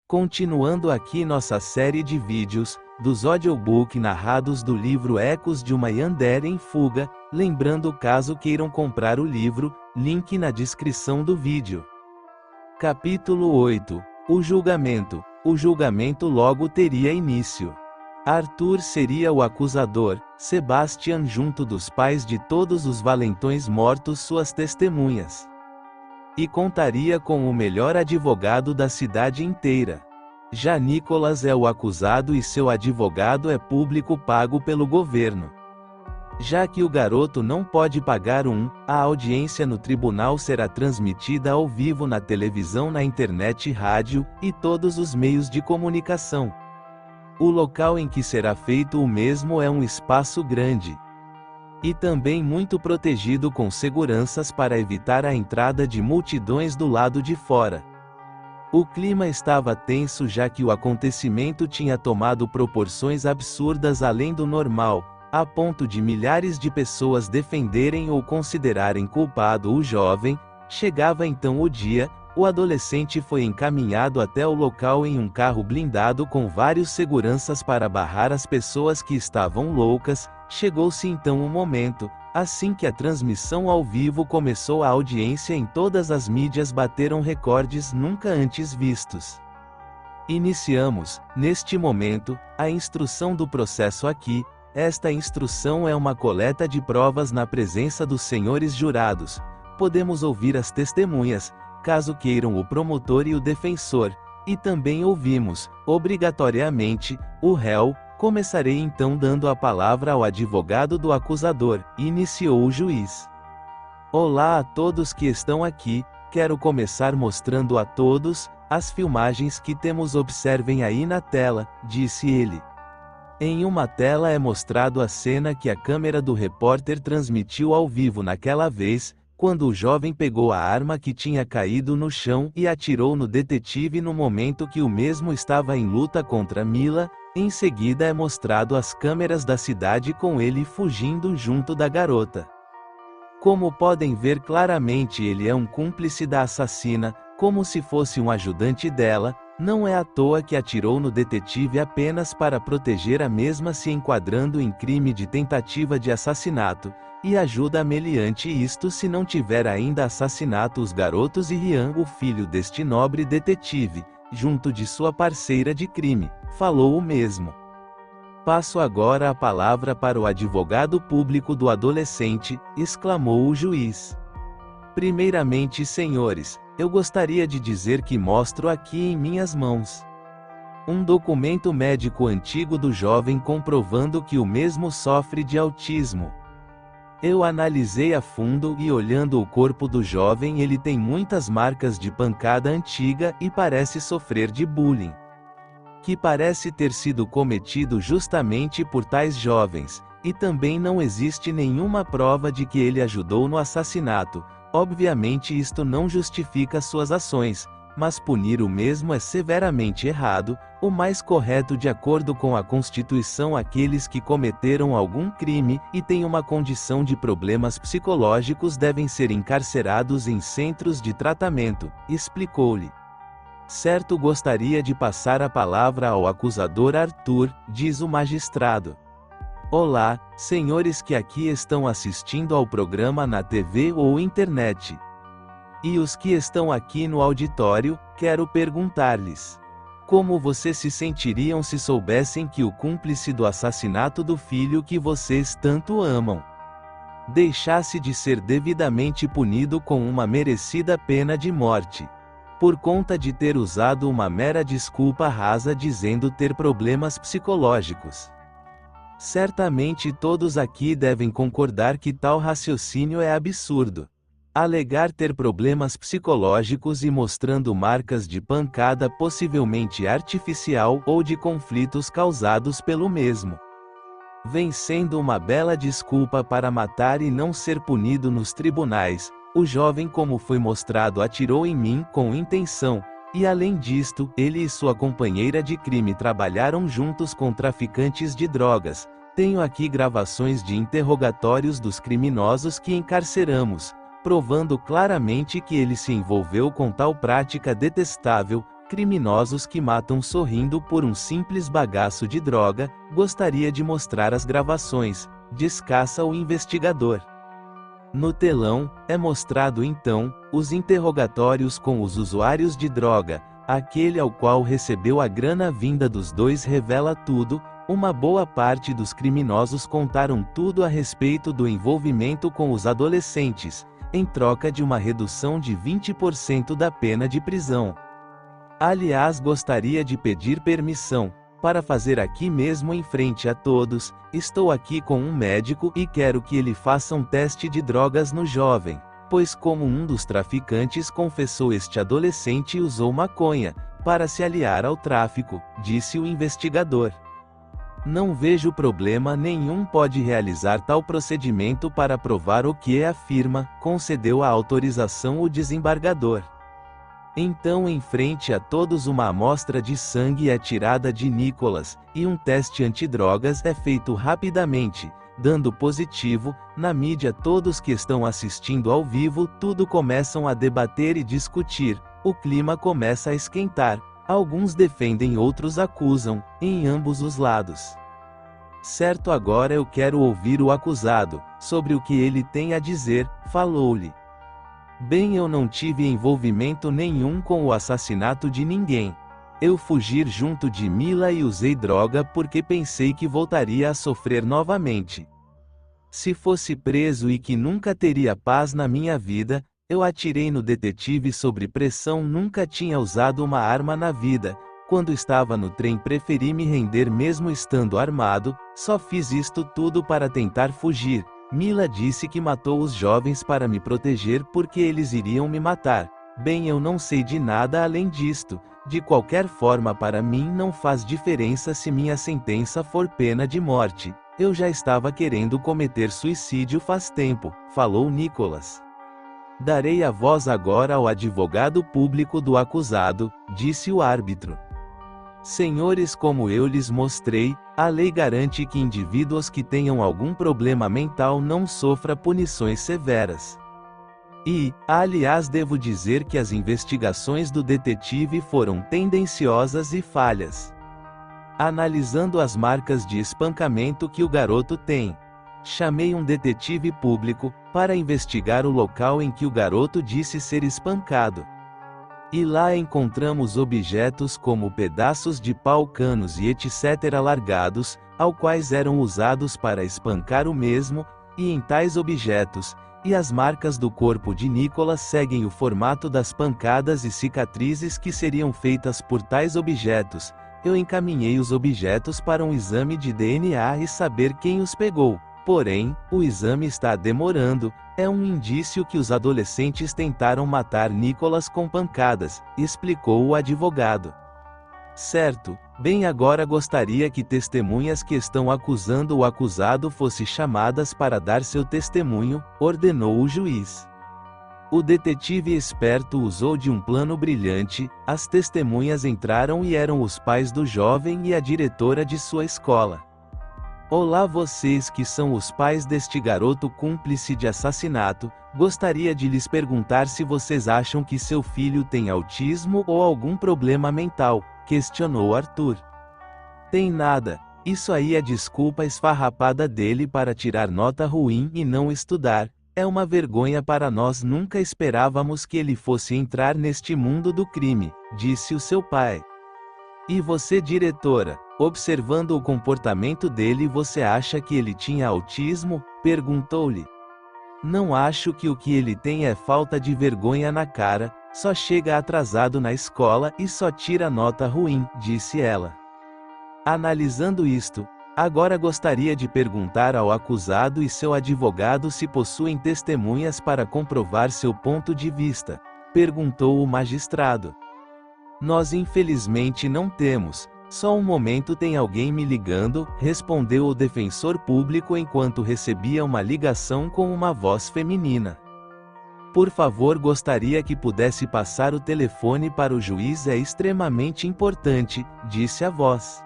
Continuando aqui nossa série de vídeos, dos audiobook narrados do livro Ecos de uma Yandere em Fuga, lembrando caso queiram comprar o livro, link na descrição do vídeo. Capítulo 8. O julgamento. O julgamento logo teria início. Arthur seria o acusador, Sebastian junto dos pais de todos os valentões mortos suas testemunhas. E contaria com o melhor advogado da cidade inteira. Já Nicholas é o acusado e seu advogado é público pago pelo governo. Já que o garoto não pode pagar a audiência no tribunal será transmitida ao vivo na televisão, na internet, rádio, e todos os meios de comunicação. O local em que será feito o mesmo é um espaço grande. E também muito protegido com seguranças para evitar a entrada de multidões do lado de fora. O clima estava tenso já que o acontecimento tinha tomado proporções absurdas além do normal, a ponto de milhares de pessoas defenderem ou considerarem culpado o jovem. Chegava então o dia, o adolescente foi encaminhado até o local em um carro blindado com vários seguranças para barrar as pessoas que estavam loucas. Chegou-se então o momento, assim que a transmissão ao vivo começou, a audiência em todas as mídias bateram recordes nunca antes vistos. Iniciamos, neste momento, a instrução do processo aqui. Esta instrução é uma coleta de provas na presença dos senhores jurados. Podemos ouvir as testemunhas, caso queiram, o promotor e o defensor, e também ouvimos, obrigatoriamente, o réu. Começarei então dando a palavra ao advogado do acusador, iniciou o juiz. Olá a todos que estão aqui, quero começar mostrando a todos as filmagens que temos. Observem aí na tela, disse ele. Em uma tela é mostrado a cena que a câmera do repórter transmitiu ao vivo naquela vez, quando o jovem pegou a arma que tinha caído no chão e atirou no detetive no momento que o mesmo estava em luta contra Mila. Em seguida é mostrado as câmeras da cidade com ele fugindo junto da garota. Como podem ver claramente, ele é um cúmplice da assassina, como se fosse um ajudante dela. Não é à toa que atirou no detetive apenas para proteger a mesma, se enquadrando em crime de tentativa de assassinato, e ajuda meliante isto se não tiver ainda assassinato os garotos e Rian, o filho deste nobre detetive, junto de sua parceira de crime, falou o mesmo. Passo agora a palavra para o advogado público do adolescente, exclamou o juiz. Primeiramente, senhores, eu gostaria de dizer que mostro aqui em minhas mãos um documento médico antigo do jovem comprovando que o mesmo sofre de autismo. Eu analisei a fundo e, olhando o corpo do jovem, ele tem muitas marcas de pancada antiga e parece sofrer de bullying, que parece ter sido cometido justamente por tais jovens, e também não existe nenhuma prova de que ele ajudou no assassinato. Obviamente isto não justifica suas ações, mas punir o mesmo é severamente errado. O mais correto de acordo com a Constituição, aqueles que cometeram algum crime e têm uma condição de problemas psicológicos devem ser encarcerados em centros de tratamento, explicou-lhe. Certo, gostaria de passar a palavra ao acusador Arthur, diz o magistrado. Olá, senhores que aqui estão assistindo ao programa na TV ou internet. E os que estão aqui no auditório, quero perguntar-lhes: como vocês se sentiriam se soubessem que o cúmplice do assassinato do filho que vocês tanto amam deixasse de ser devidamente punido com uma merecida pena de morte, por conta de ter usado uma mera desculpa rasa dizendo ter problemas psicológicos? Certamente todos aqui devem concordar que tal raciocínio é absurdo. Alegar ter problemas psicológicos e mostrando marcas de pancada possivelmente artificial ou de conflitos causados pelo mesmo, vem sendo uma bela desculpa para matar e não ser punido nos tribunais. O jovem, como foi mostrado, atirou em mim com intenção, e além disto, ele e sua companheira de crime trabalharam juntos com traficantes de drogas. Tenho aqui gravações de interrogatórios dos criminosos que encarceramos, provando claramente que ele se envolveu com tal prática detestável. criminosos que matam sorrindo por um simples bagaço de droga, gostaria de mostrar as gravações, descaça o investigador. No telão, é mostrado então, os interrogatórios com os usuários de droga, aquele ao qual recebeu a grana vinda dos dois revela tudo, uma boa parte dos criminosos contaram tudo a respeito do envolvimento com os adolescentes, em troca de uma redução de 20% da pena de prisão. Aliás, gostaria de pedir permissão, para fazer aqui mesmo em frente a todos, estou aqui com um médico e quero que ele faça um teste de drogas no jovem, pois como um dos traficantes confessou este adolescente usou maconha, para se aliar ao tráfico, disse o investigador. Não vejo problema nenhum, pode realizar tal procedimento para provar o que afirma, concedeu a autorização o desembargador. Então em frente a todos uma amostra de sangue é tirada de Nicholas, e um teste antidrogas é feito rapidamente, dando positivo. Na mídia todos que estão assistindo ao vivo tudo começam a debater e discutir, o clima começa a esquentar, alguns defendem outros acusam, em ambos os lados. Certo, agora eu quero ouvir o acusado, sobre o que ele tem a dizer, falou-lhe. Bem, eu não tive envolvimento nenhum com o assassinato de ninguém. Eu fugi junto de Mila e usei droga porque pensei que voltaria a sofrer novamente. Se fosse preso e que nunca teria paz na minha vida, eu atirei no detetive sob pressão, nunca tinha usado uma arma na vida. Quando estava no trem preferi me render mesmo estando armado, só fiz isto tudo para tentar fugir. Mila disse que matou os jovens para me proteger porque eles iriam me matar. Bem, eu não sei de nada além disto. De qualquer forma, para mim não faz diferença se minha sentença for pena de morte. Eu já estava querendo cometer suicídio faz tempo, falou Nicholas. Darei a voz agora ao advogado público do acusado, disse o árbitro. Senhores, como eu lhes mostrei, a lei garante que indivíduos que tenham algum problema mental não sofram punições severas. E, aliás, devo dizer que as investigações do detetive foram tendenciosas e falhas. Analisando as marcas de espancamento que o garoto tem, chamei um detetive público para investigar o local em que o garoto disse ser espancado. E lá encontramos objetos como pedaços de pau, canos e etc. largados, ao quais eram usados para espancar o mesmo, e em tais objetos, e as marcas do corpo de Nicholas seguem o formato das pancadas e cicatrizes que seriam feitas por tais objetos. Eu encaminhei os objetos para um exame de DNA e saber quem os pegou. Porém, o exame está demorando, é um indício que os adolescentes tentaram matar Nicholas com pancadas, explicou o advogado. Certo, bem, agora gostaria que testemunhas que estão acusando o acusado fossem chamadas para dar seu testemunho, ordenou o juiz. O detetive esperto usou de um plano brilhante, as testemunhas entraram e eram os pais do jovem e a diretora de sua escola. Olá, vocês que são os pais deste garoto cúmplice de assassinato, gostaria de lhes perguntar se vocês acham que seu filho tem autismo ou algum problema mental, questionou Arthur. Tem nada, isso aí é desculpa esfarrapada dele para tirar nota ruim e não estudar, é uma vergonha para nós, nunca esperávamos que ele fosse entrar neste mundo do crime, disse o seu pai. E você, diretora? Observando o comportamento dele, você acha que ele tinha autismo? Perguntou-lhe. Não acho que o que ele tem é falta de vergonha na cara, só chega atrasado na escola e só tira nota ruim, disse ela. Analisando isto, agora gostaria de perguntar ao acusado e seu advogado se possuem testemunhas para comprovar seu ponto de vista, perguntou o magistrado. Nós infelizmente não temos. Só um momento, tem alguém me ligando, respondeu o defensor público enquanto recebia uma ligação com uma voz feminina. Por favor, gostaria que pudesse passar o telefone para o juiz, é extremamente importante, disse a voz.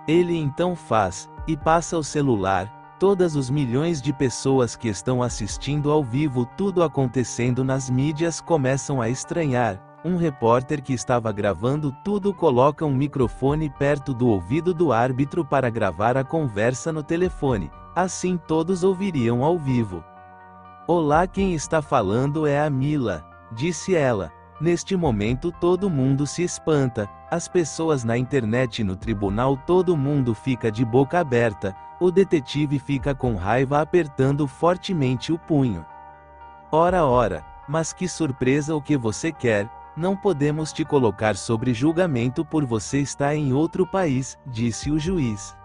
Ele então faz, e passa o celular, todas os milhões de pessoas que estão assistindo ao vivo, tudo acontecendo nas mídias, começam a estranhar. um repórter que estava gravando tudo coloca um microfone perto do ouvido do árbitro para gravar a conversa no telefone, assim todos ouviriam ao vivo. "Olá, quem está falando é a Mila", disse ela. Neste momento todo mundo se espanta, as pessoas na internet e no tribunal, todo mundo fica de boca aberta, o detetive fica com raiva apertando fortemente o punho. Ora, mas que surpresa, o que você quer? Não podemos te colocar sobre julgamento por você estar em outro país, disse o juiz.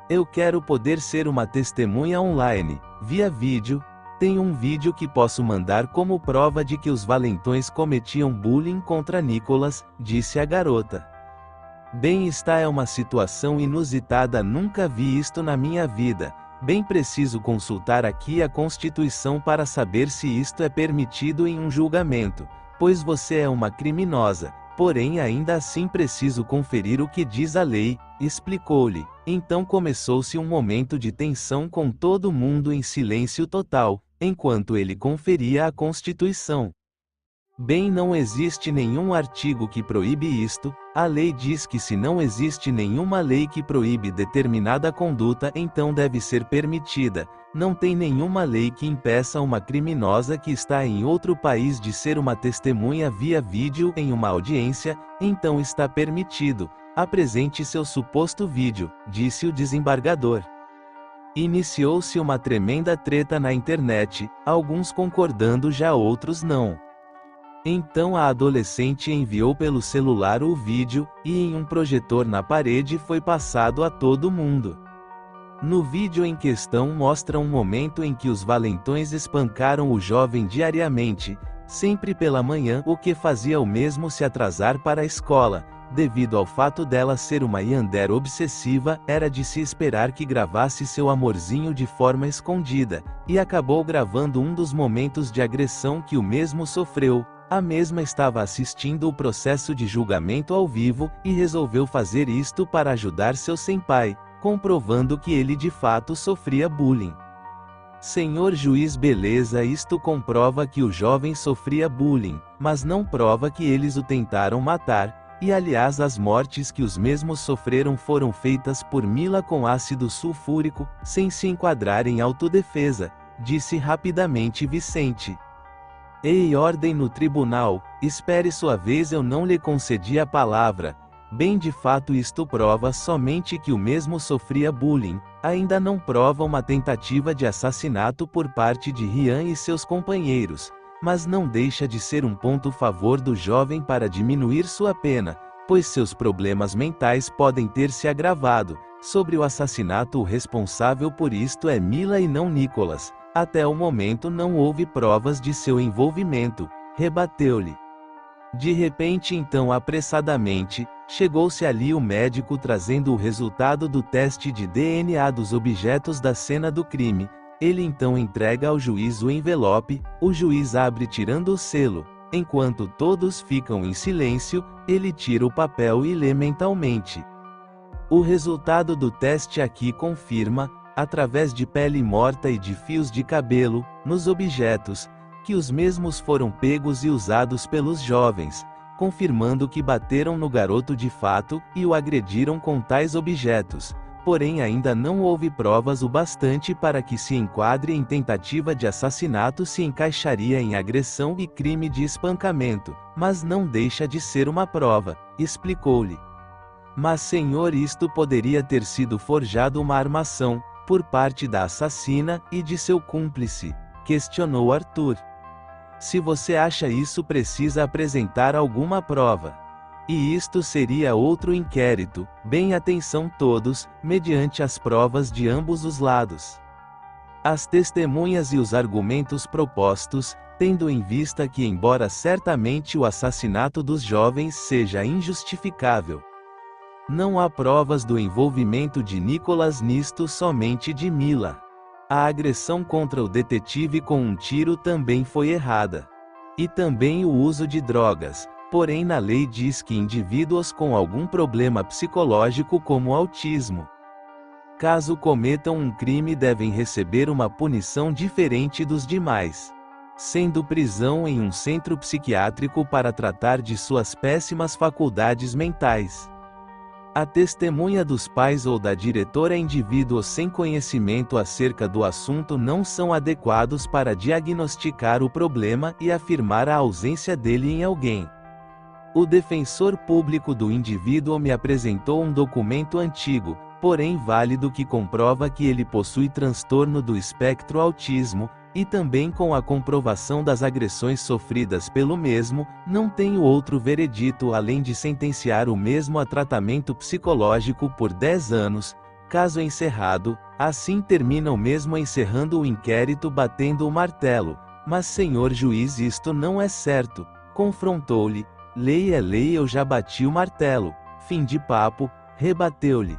"Eu quero poder ser uma testemunha online, via vídeo. Tenho um vídeo que posso mandar como prova de que os valentões cometiam bullying contra Nicholas", disse a garota. "Bem, esta é uma situação inusitada, nunca vi isto na minha vida. Bem, preciso consultar aqui a Constituição para saber se isto é permitido em um julgamento, pois você é uma criminosa, porém ainda assim preciso conferir o que diz a lei", explicou-lhe. Então começou-se um momento de tensão com todo mundo em silêncio total, enquanto ele conferia a Constituição. "Bem, não existe nenhum artigo que proíbe isto, a lei diz que se não existe nenhuma lei que proíbe determinada conduta, então deve ser permitida. Não tem nenhuma lei que impeça uma criminosa que está em outro país de ser uma testemunha via vídeo em uma audiência, então está permitido. Apresente seu suposto vídeo", disse o desembargador. Iniciou-se uma tremenda treta na internet, alguns concordando, já outros não. Então a adolescente enviou pelo celular o vídeo, e em um projetor na parede foi passado a todo mundo. No vídeo em questão mostra um momento em que os valentões espancaram o jovem diariamente, sempre pela manhã, o que fazia o mesmo se atrasar para a escola. Devido ao fato dela ser uma yandere obsessiva, era de se esperar que gravasse seu amorzinho de forma escondida, e acabou gravando um dos momentos de agressão que o mesmo sofreu. A mesma estava assistindo o processo de julgamento ao vivo, e resolveu fazer isto para ajudar seu senpai, comprovando que ele de fato sofria bullying. "Senhor juiz, beleza, isto comprova que o jovem sofria bullying, mas não prova que eles o tentaram matar. E aliás, as mortes que os mesmos sofreram foram feitas por Mila com ácido sulfúrico, sem se enquadrar em autodefesa", disse rapidamente Vicente. "Ei, ordem no tribunal, espere sua vez, eu não lhe concedi a palavra. Bem, de fato isto prova somente que o mesmo sofria bullying, ainda não prova uma tentativa de assassinato por parte de Rian e seus companheiros. Mas não deixa de ser um ponto a favor do jovem para diminuir sua pena, pois seus problemas mentais podem ter se agravado. Sobre o assassinato, o responsável por isto é Mila e não Nicholas. Até o momento não houve provas de seu envolvimento", rebateu-lhe. De repente, então, apressadamente, chegou-se ali o médico trazendo o resultado do teste de DNA dos objetos da cena do crime. Ele então entrega ao juiz o envelope, o juiz abre tirando o selo. Enquanto todos ficam em silêncio, ele tira o papel e lê mentalmente. "O resultado do teste aqui confirma, através de pele morta e de fios de cabelo, nos objetos, que os mesmos foram pegos e usados pelos jovens, confirmando que bateram no garoto de fato, e o agrediram com tais objetos. Porém ainda não houve provas o bastante para que se enquadre em tentativa de assassinato, se encaixaria em agressão e crime de espancamento, mas não deixa de ser uma prova", explicou-lhe. "Mas senhor, isto poderia ter sido forjado uma armação, por parte da assassina, e de seu cúmplice", questionou Arthur. "Se você acha isso, precisa apresentar alguma prova. E isto seria outro inquérito. Bem, atenção todos, mediante as provas de ambos os lados. As testemunhas e os argumentos propostos, tendo em vista que, embora certamente o assassinato dos jovens seja injustificável, não há provas do envolvimento de Nicholas nisto, somente de Mila. A agressão contra o detetive com um tiro também foi errada. E também o uso de drogas. Porém, na lei diz que indivíduos com algum problema psicológico como autismo, caso cometam um crime, devem receber uma punição diferente dos demais. sendo prisão em um centro psiquiátrico para tratar de suas péssimas faculdades mentais. A testemunha dos pais ou da diretora, indivíduos sem conhecimento acerca do assunto não são adequados para diagnosticar o problema e afirmar a ausência dele em alguém. O defensor público do indivíduo me apresentou um documento antigo, porém válido, que comprova que ele possui transtorno do espectro autismo, e também com a comprovação das agressões sofridas pelo mesmo. Não tenho outro veredito além de sentenciar o mesmo a tratamento psicológico por 10 anos, caso encerrado. Assim termina o mesmo encerrando o inquérito batendo o martelo. Mas senhor juiz, isto não é certo, confrontou-lhe. Lei é lei, eu já bati o martelo. Fim de papo, rebateu-lhe.